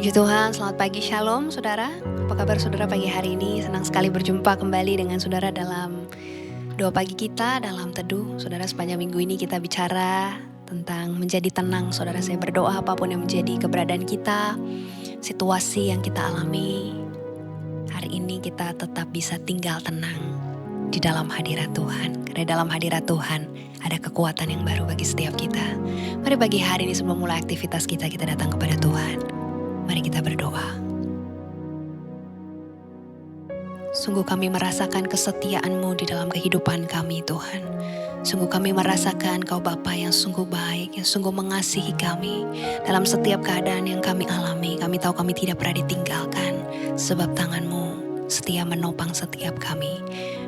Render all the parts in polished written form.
Puji Tuhan, selamat pagi, shalom saudara. Apa kabar saudara pagi hari ini? Senang sekali berjumpa kembali dengan saudara dalam doa pagi kita, dalam teduh. Saudara, sepanjang minggu ini kita bicara tentang menjadi tenang. Saudara, saya berdoa apapun yang menjadi keberadaan kita, situasi yang kita alami, hari ini kita tetap bisa tinggal tenang di dalam hadirat Tuhan. Karena dalam hadirat Tuhan ada kekuatan yang baru bagi setiap kita. Mari pagi hari ini sebelum mulai aktivitas kita datang kepada Tuhan. Mari kita berdoa. Sungguh kami merasakan kesetiaan-Mu di dalam kehidupan kami, Tuhan. Sungguh kami merasakan Kau Bapa yang sungguh baik, yang sungguh mengasihi kami. Dalam setiap keadaan yang kami alami, kami tahu kami tidak pernah ditinggalkan, sebab tangan-Mu setia menopang setiap kami.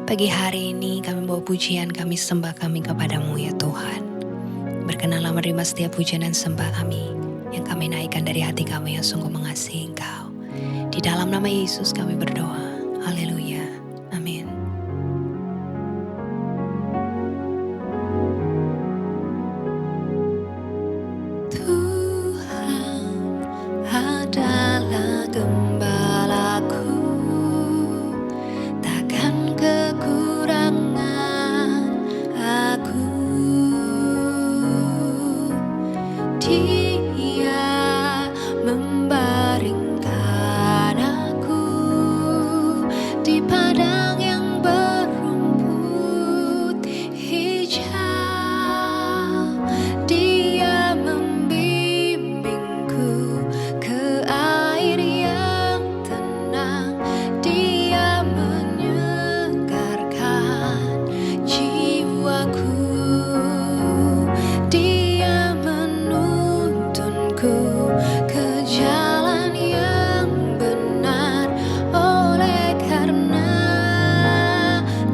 Pagi hari ini kami bawa pujian, kami sembah kami kepada-Mu ya Tuhan. Berkenanlah menerima setiap pujian dan sembah kami yang kami naikkan dari hati kami yang sungguh mengasihi Engkau. Di dalam nama Yesus kami berdoa. Haleluya. Amin. Tuhan adalah gembalaku, takkan kekurangan aku. Dia membaringkan aku di padang yang berumput hijau. Dia membimbingku ke air yang tenang. Dia menyegarkan jiwaku. Dia menuntunku ke jalan yang benar, oleh karena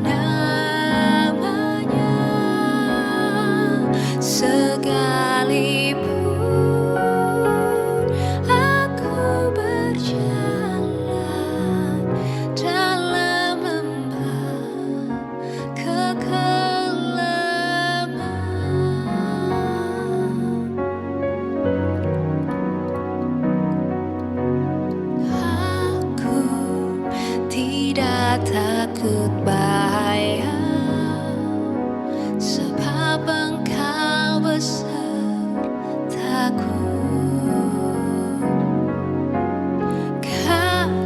namanya. Sekalipun aku berjalan dalam lembah kekelaman, aku tidak takut bahaya, sebab Engkau besertaku.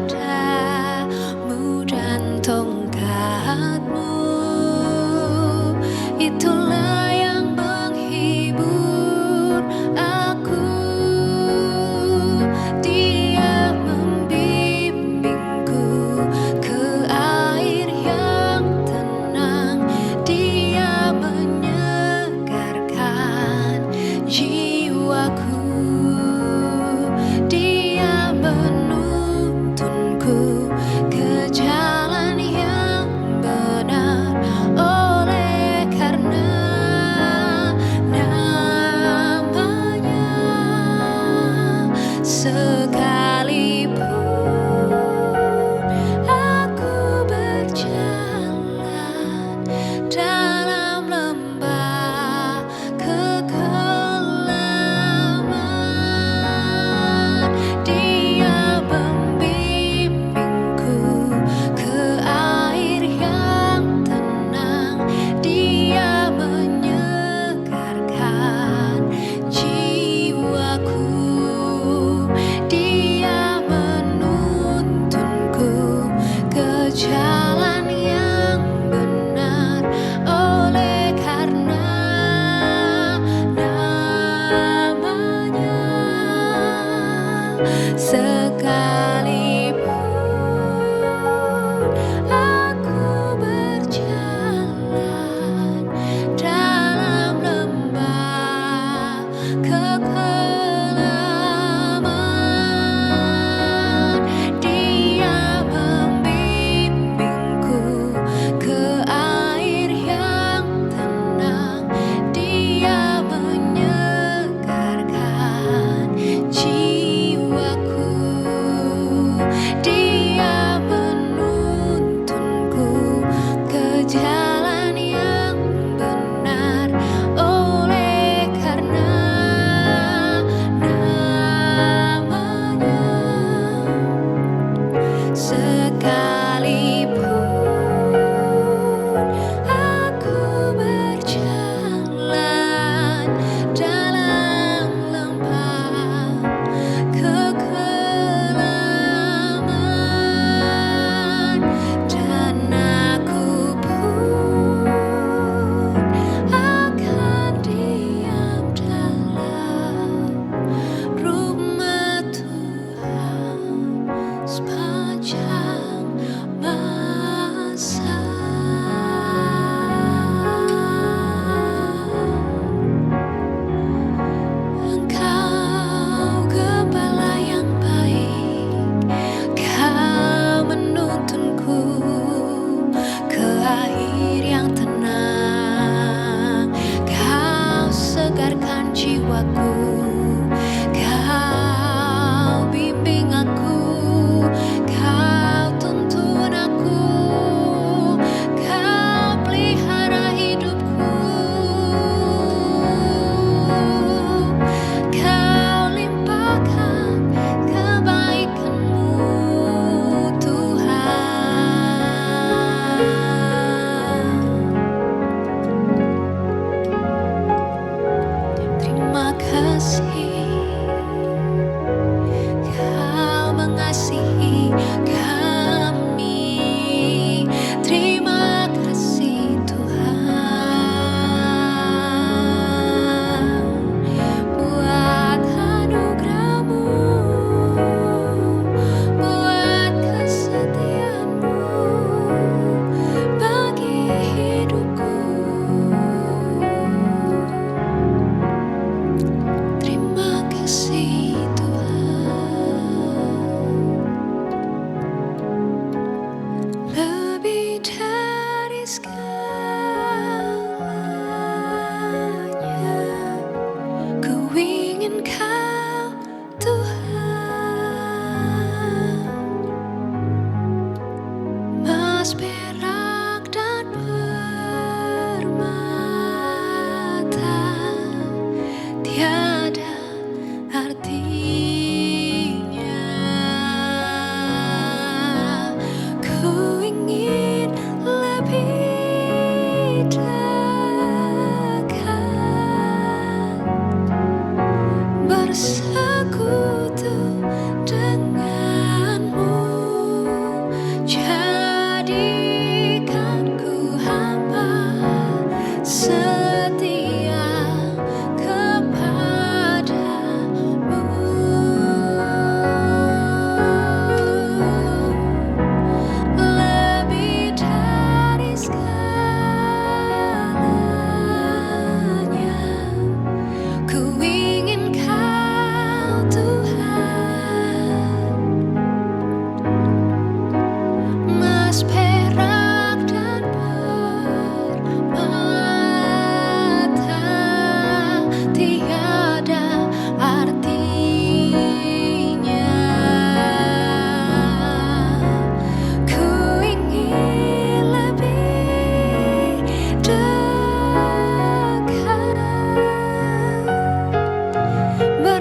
Gadamu dan tongkat-Mu, itulah yang menghibur aku. Dia membimbingku ke air yang tenang. Dia menyegarkan jiwaku. Dia menuntunku ke jalan yang benar, oleh karena namanya. Sekalipun aku berjalan dalam lembah kekelaman, Dia membimbingku ke air yang tenang. Dia menyegarkan jiwaku. Dia menuntunku ke jalan yang benar, oleh karena namanya. Sekalipun aku berjalan dalam lembah kekelaman, Dia membimbingku ke air yang tenang. Dia menyegarkan jiwaku.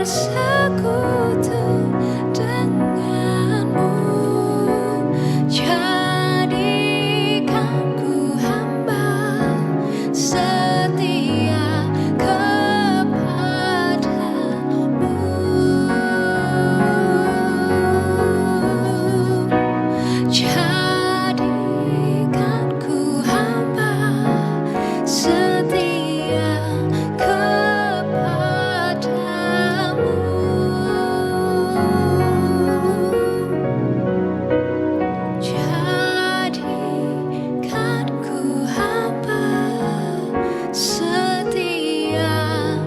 bersekutu denganmu. Jadikan ku hamba setia kepadamu. Jadikan ku hamba setia kepadamu. Jadikan ku hamba setia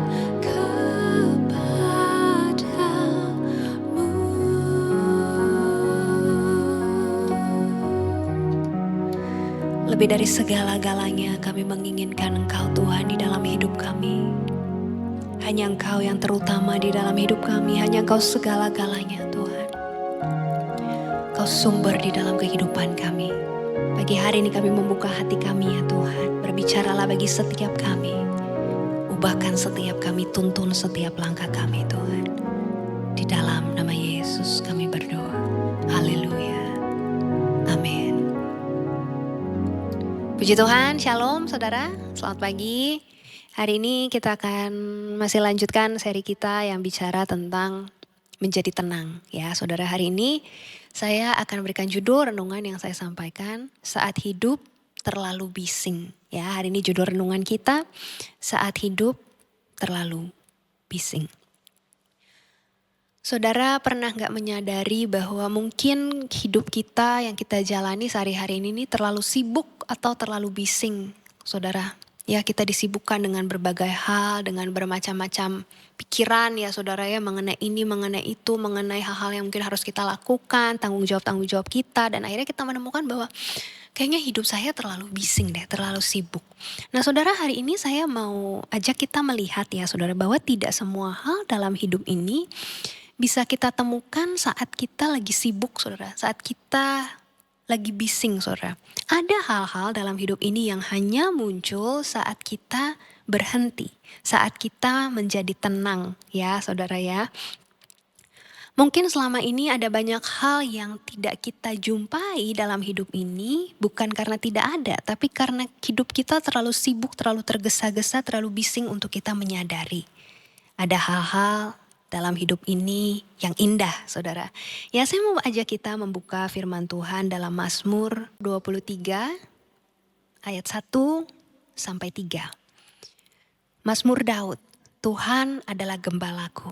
kepadamu. Lebih dari segala-galanya kami menginginkan Engkau Tuhan di dalam hidup kami. Hanya Engkau yang terutama di dalam hidup kami, hanya Engkau segala-galanya Tuhan. Engkau sumber di dalam kehidupan kami. Pagi hari ini kami membuka hati kami ya Tuhan. Berbicaralah bagi setiap kami. Ubahkan setiap kami, tuntun setiap langkah kami Tuhan. Di dalam nama Yesus kami berdoa. Haleluya. Amin. Puji Tuhan, shalom saudara, selamat pagi. Hari ini kita akan masih lanjutkan seri kita yang bicara tentang menjadi tenang. Ya saudara, hari ini saya akan berikan judul renungan yang saya sampaikan, saat hidup terlalu bising. Ya, hari ini judul renungan kita, saat hidup terlalu bising. Saudara pernah gak menyadari bahwa mungkin hidup kita yang kita jalani sehari-hari ini terlalu sibuk atau terlalu bising, saudara. Ya, kita disibukkan dengan berbagai hal, dengan bermacam-macam pikiran ya saudara ya, mengenai ini, mengenai itu, mengenai hal-hal yang mungkin harus kita lakukan, tanggung jawab kita, dan akhirnya kita menemukan bahwa kayaknya hidup saya terlalu bising deh, terlalu sibuk. Nah saudara, hari ini saya mau ajak kita melihat ya saudara, bahwa tidak semua hal dalam hidup ini bisa kita temukan saat kita lagi sibuk saudara, saat kita lagi bising saudara. Ada hal-hal dalam hidup ini yang hanya muncul saat kita berhenti, saat kita menjadi tenang ya saudara ya. Mungkin selama ini ada banyak hal yang tidak kita jumpai dalam hidup ini, bukan karena tidak ada, tapi karena hidup kita terlalu sibuk, terlalu tergesa-gesa, terlalu bising untuk kita menyadari. Ada hal-hal dalam hidup ini yang indah saudara. Ya, saya mau ajak kita membuka firman Tuhan dalam Mazmur 23 ayat 1 sampai 3. Mazmur Daud, Tuhan adalah gembalaku,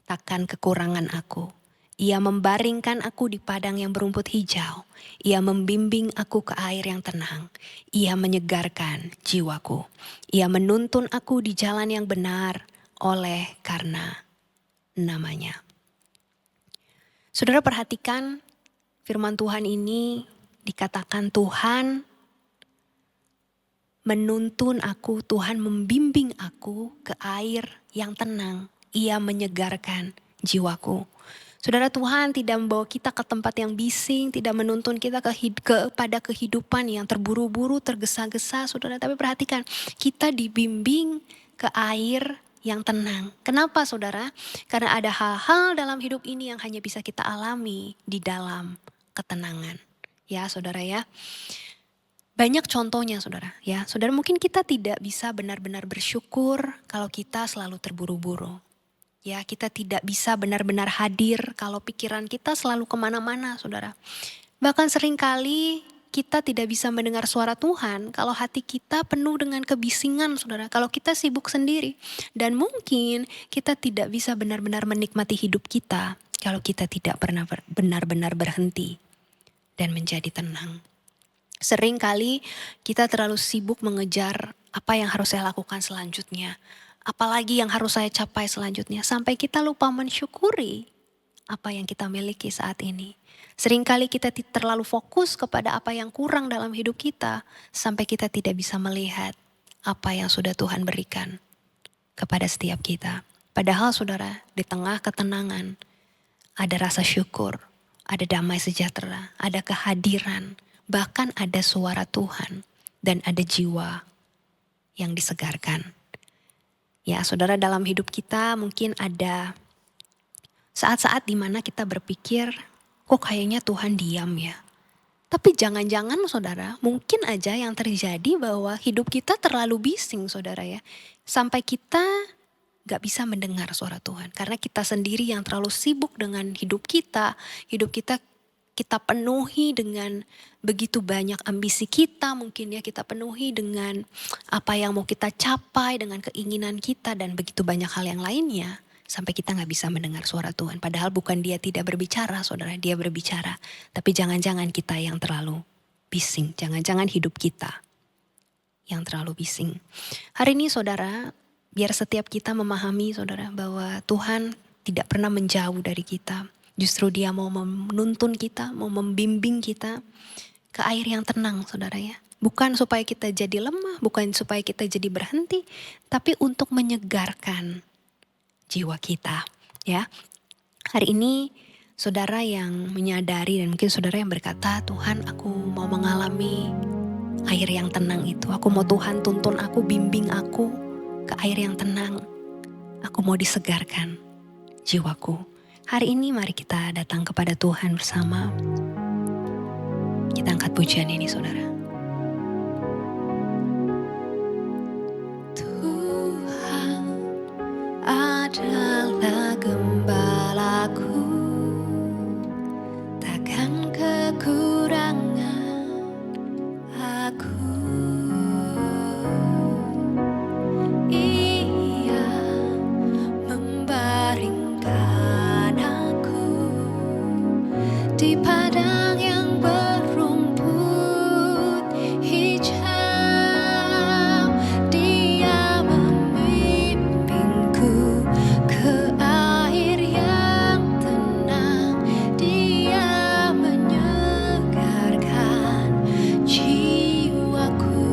takkan kekurangan aku. Ia membaringkan aku di padang yang berumput hijau. Ia membimbing aku ke air yang tenang. Ia menyegarkan jiwaku. Ia menuntun aku di jalan yang benar oleh karena namanya. Saudara perhatikan firman Tuhan ini dikatakan Tuhan menuntun aku, Tuhan membimbing aku ke air yang tenang. Ia menyegarkan jiwaku. Saudara, Tuhan tidak membawa kita ke tempat yang bising, tidak menuntun kita kepada kehidupan yang terburu-buru, tergesa-gesa, saudara. Tapi perhatikan, kita dibimbing ke air yang tenang. Kenapa saudara? Karena ada hal-hal dalam hidup ini yang hanya bisa kita alami di dalam ketenangan. Ya saudara ya. Banyak contohnya saudara ya. Saudara, mungkin kita tidak bisa benar-benar bersyukur kalau kita selalu terburu-buru. Ya, kita tidak bisa benar-benar hadir kalau pikiran kita selalu kemana-mana saudara. Bahkan seringkali kita tidak bisa mendengar suara Tuhan kalau hati kita penuh dengan kebisingan saudara. Kalau kita sibuk sendiri. Dan mungkin kita tidak bisa benar-benar menikmati hidup kita kalau kita tidak pernah benar-benar berhenti dan menjadi tenang. Seringkali kita terlalu sibuk mengejar apa yang harus saya lakukan selanjutnya. Apalagi yang harus saya capai selanjutnya. Sampai kita lupa mensyukuri apa yang kita miliki saat ini. Seringkali kita terlalu fokus kepada apa yang kurang dalam hidup kita, sampai kita tidak bisa melihat apa yang sudah Tuhan berikan kepada setiap kita. Padahal saudara, di tengah ketenangan, ada rasa syukur, ada damai sejahtera, ada kehadiran, bahkan ada suara Tuhan, dan ada jiwa yang disegarkan. Ya saudara, dalam hidup kita mungkin ada Saat-saat dimana kita berpikir, kok kayaknya Tuhan diam ya. Tapi jangan-jangan saudara, mungkin aja yang terjadi bahwa hidup kita terlalu bising saudara ya. Sampai kita gak bisa mendengar suara Tuhan. Karena kita sendiri yang terlalu sibuk dengan hidup kita kita penuhi dengan begitu banyak ambisi kita, mungkin ya kita penuhi dengan apa yang mau kita capai, dengan keinginan kita dan begitu banyak hal yang lainnya. Sampai kita gak bisa mendengar suara Tuhan. Padahal bukan dia tidak berbicara saudara, dia berbicara. Tapi jangan-jangan kita yang terlalu bising, jangan-jangan hidup kita yang terlalu bising. Hari ini saudara, biar setiap kita memahami saudara bahwa Tuhan tidak pernah menjauh dari kita. Justru dia mau menuntun kita, mau membimbing kita ke air yang tenang saudara ya. Bukan supaya kita jadi lemah, bukan supaya kita jadi berhenti, tapi untuk menyegarkan jiwa kita ya. Hari ini saudara yang menyadari dan mungkin saudara yang berkata, Tuhan aku mau mengalami air yang tenang itu. Aku mau Tuhan tuntun aku, bimbing aku ke air yang tenang. Aku mau disegarkan jiwaku. Hari ini mari kita datang kepada Tuhan bersama. Kita angkat pujian ini saudara. Tuhan adalah gembalaku, takkan kekurangan aku. Ia membaringkan aku di padang yang berumput hijau. Dia membimbingku ke air yang tenang. Dia menyegarkan jiwaku.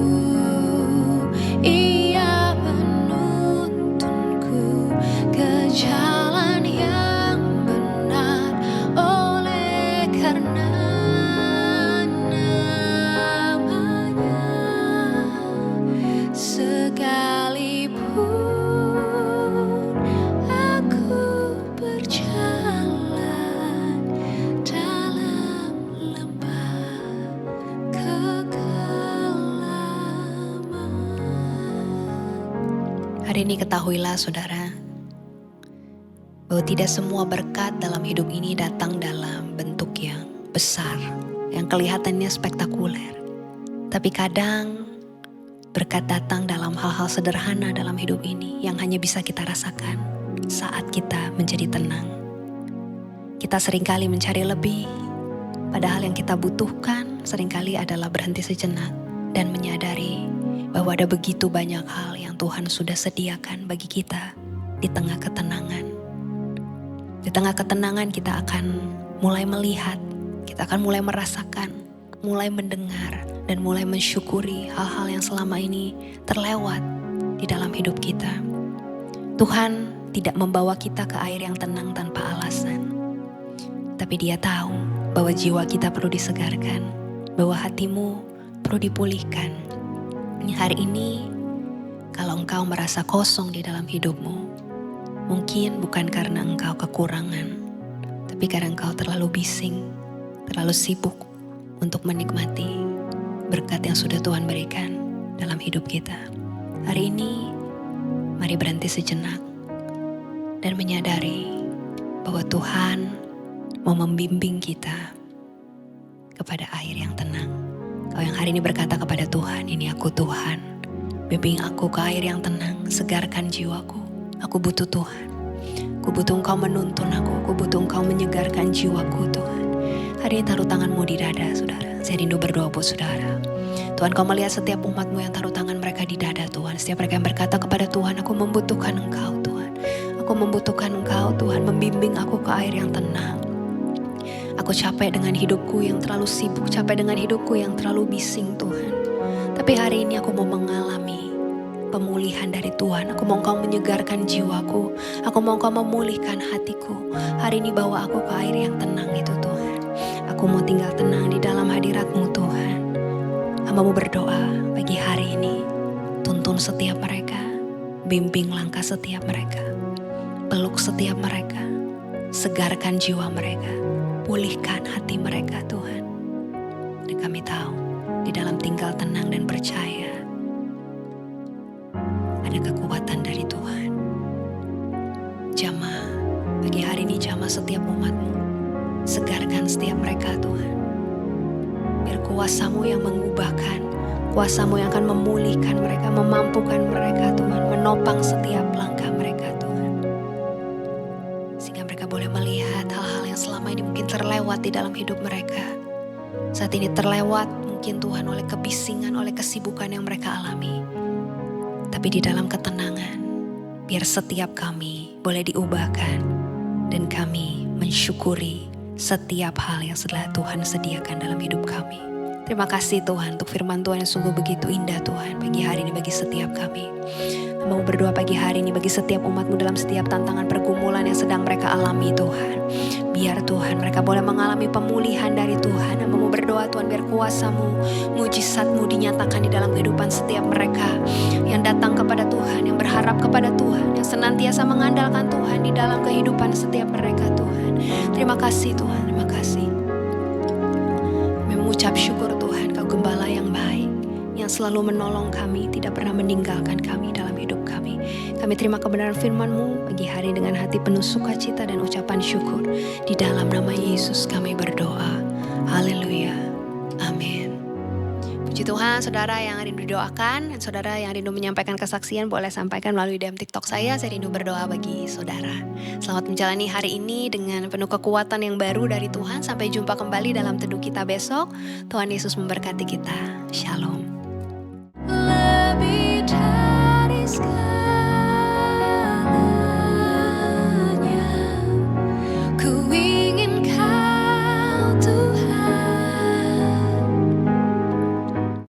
Ia menuntunku ke jalan yang benar. Oleh karena namanya, sekalipun aku berjalan dalam lembah kegelapan. Hari ini ketahuilah saudara, bahwa tidak semua berkat dalam hidup ini datang dalam bentuk yang besar, yang kelihatannya spektakuler. Tapi kadang berkat datang dalam hal-hal sederhana dalam hidup ini yang hanya bisa kita rasakan saat kita menjadi tenang. Kita seringkali mencari lebih, padahal yang kita butuhkan seringkali adalah berhenti sejenak dan menyadari bahwa ada begitu banyak hal yang Tuhan sudah sediakan bagi kita di tengah ketenangan. Di tengah ketenangan kita akan mulai melihat, kita akan mulai merasakan, mulai mendengar, dan mulai mensyukuri hal-hal yang selama ini terlewat di dalam hidup kita. Tuhan tidak membawa kita ke air yang tenang tanpa alasan. Tapi Dia tahu bahwa jiwa kita perlu disegarkan, bahwa hatimu perlu dipulihkan. Hari ini, kalau engkau merasa kosong di dalam hidupmu, mungkin bukan karena engkau kekurangan, tapi karena engkau terlalu bising, terlalu sibuk untuk menikmati berkat yang sudah Tuhan berikan dalam hidup kita. Hari ini, mari berhenti sejenak dan menyadari bahwa Tuhan mau membimbing kita kepada air yang tenang. Kau yang hari ini berkata kepada Tuhan, ini aku Tuhan, bimbing aku ke air yang tenang, segarkan jiwaku. Aku butuh Tuhan. Aku butuh Engkau menuntun aku butuh Engkau menyegarkan jiwaku Tuhan. Hari ini taruh tanganmu di dada saudara. Saya rindu berdoa buat saudara. Tuhan, Kau melihat setiap umatmu yang taruh tangan mereka di dada Tuhan. Setiap mereka yang berkata kepada Tuhan, aku membutuhkan Engkau Tuhan. Aku membutuhkan Engkau Tuhan, membimbing aku ke air yang tenang. Aku capek dengan hidupku yang terlalu sibuk, capek dengan hidupku yang terlalu bising Tuhan. Tapi hari ini aku mau mengalami pemulihan dari Tuhan. Aku mau Engkau menyegarkan jiwaku. Aku mau Engkau memulihkan hatiku. Hari ini bawa aku ke air yang tenang itu Tuhan. Aku mau tinggal tenang di dalam hadirat-Mu Tuhan. Hamba-Mu berdoa pagi hari ini. Tuntun setiap mereka. Bimbing langkah setiap mereka. Peluk setiap mereka. Segarkan jiwa mereka, pulihkan hati mereka Tuhan. Dan kami tahu di dalam tinggal tenang dan percaya ada kekuatan dari Tuhan. Jamah pagi hari ini, jamah setiap umat-Mu, segarkan setiap mereka Tuhan. Biar kuasa-Mu yang mengubahkan, kuasa-Mu yang akan memulihkan mereka, memampukan mereka Tuhan, menopang setiap langkah mereka Tuhan. Sehingga mereka boleh melihat hal-hal yang selama ini mungkin terlewat di dalam hidup mereka. Saat ini terlewat mungkin Tuhan oleh kebisingan, oleh kesibukan yang mereka alami. Tapi di dalam ketenangan, biar setiap kami boleh diubahkan dan kami mensyukuri setiap hal yang telah Tuhan sediakan dalam hidup kami. Terima kasih Tuhan untuk firman Tuhan yang sungguh begitu indah Tuhan pagi hari ini bagi setiap kami. Mau berdoa pagi hari ini bagi setiap umat-Mu dalam setiap tantangan pergumulan yang sedang mereka alami Tuhan. Biar Tuhan mereka boleh mengalami pemulihan dari Tuhan. Mau berdoa Tuhan biar kuasa-Mu, mujizat-Mu dinyatakan di dalam kehidupan setiap mereka yang datang kepada Tuhan, yang berharap kepada Tuhan, yang senantiasa mengandalkan Tuhan di dalam kehidupan setiap mereka Tuhan. Terima kasih Tuhan, terima kasih. Mengucap syukur Tuhan, Kau Gembala yang baik, yang selalu menolong kami, tidak pernah meninggalkan kami dalam hidup kami. Kami terima kebenaran firman-Mu pagi hari dengan hati penuh sukacita dan ucapan syukur. Di dalam nama Yesus kami berdoa. Haleluya. Amin. Puji Tuhan, saudara yang rindu didoakan, dan saudara yang rindu menyampaikan kesaksian boleh sampaikan melalui DM TikTok saya rindu berdoa bagi saudara. Selamat menjalani hari ini dengan penuh kekuatan yang baru dari Tuhan. Sampai jumpa kembali dalam teduh kita besok. Tuhan Yesus memberkati kita. Shalom.